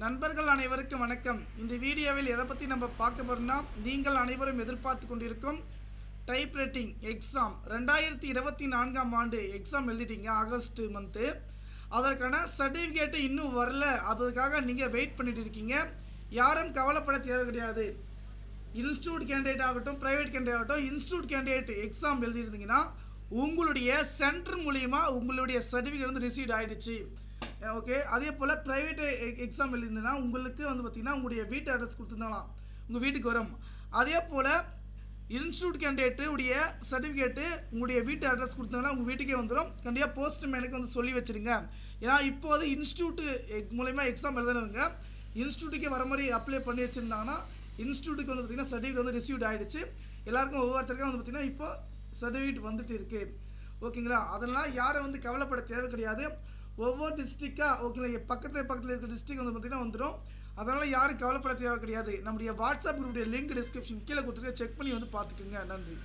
நண்பர்கள் அனைவருக்கும் வணக்கம். இந்த வீடியோவில் எதை பற்றி நம்ம பார்க்க போறோம்னா, நீங்கள் அனைவரும் எதிர்பார்த்து கொண்டிருக்கும் டைப்ரைட்டிங் எக்ஸாம் 2024ஆம் ஆண்டு எக்ஸாம் எழுதிட்டீங்க ஆகஸ்ட் மந்த்து. அதற்கான சர்டிஃபிகேட்டு இன்னும் வரல. அதுக்காக நீங்கள் வெயிட் பண்ணிட்டு இருக்கீங்க. யாரும் கவலைப்பட தேவை கிடையாது. இன்ஸ்டியூட் கேண்டிடேட் ஆகட்டும், ப்ரைவேட் கேண்டிடேட் ஆகட்டும், இன்ஸ்டியூட் கேண்டிடேட் எக்ஸாம் எழுதிருந்தீங்கன்னா உங்களுடைய சென்டர் மூலிமா உங்களுடைய சர்டிஃபிகேட் வந்து ரிசீவ் ஆகிடுச்சு. ஓகே, அதே போல் ப்ரைவேட் எக்ஸாம் எழுதிருந்ததுன்னா உங்களுக்கு வந்து பார்த்திங்கன்னா உங்களுடைய வீட்டு அட்ரஸ் கொடுத்துருந்தாலாம் உங்கள் வீட்டுக்கு வரும். அதே போல் இன்ஸ்டியூட் கேண்டிடேட்டு உடைய சர்டிஃபிகேட்டு உங்களுடைய வீட்டு அட்ரஸ் கொடுத்தோம்னா உங்கள் வீட்டுக்கே வந்துடும். கண்டிப்பாக போஸ்ட் மேனுக்கு வந்து சொல்லி வச்சுருங்க. ஏன்னா இப்போது இன்ஸ்டியூட்டு மூலயமா எக்ஸாம் எழுதுனவங்க இன்ஸ்டியூட்டுக்கே வர மாதிரி அப்ளை பண்ணி வச்சுருந்தாங்கன்னா இன்ஸ்டியூட்டுக்கு வந்து பார்த்திங்கன்னா சர்டிஃபிகேட் வந்து ரிசீவ்ட் ஆகிடுச்சு. எல்லாருக்கும் ஒவ்வொருத்தருக்கும் வந்து பார்த்திங்கன்னா இப்போ சர்டிஃபிகேட் வந்துட்டு இருக்குது. ஓகேங்களா? அதனால் யாரை வந்து கவலைப்பட தேவை கிடையாது. ஒவ்வொரு டிஸ்ட்ரிக்டாக ஓகேங்களா, பக்கத்தில் இருக்கிற டிஸ்ட்ரிக் வந்து பார்த்திங்கன்னா வந்துடும். அதனால் யாரும் கவலைப்பட தேவை கிடையாது. நம்முடைய வாட்ஸ்அப் குரூப்புடைய லிங்க் டிஸ்கிரிப்ஷன் கீழே கொடுத்துருக்க, செக் பண்ணி வந்து பார்த்துக்குங்க. நன்றி.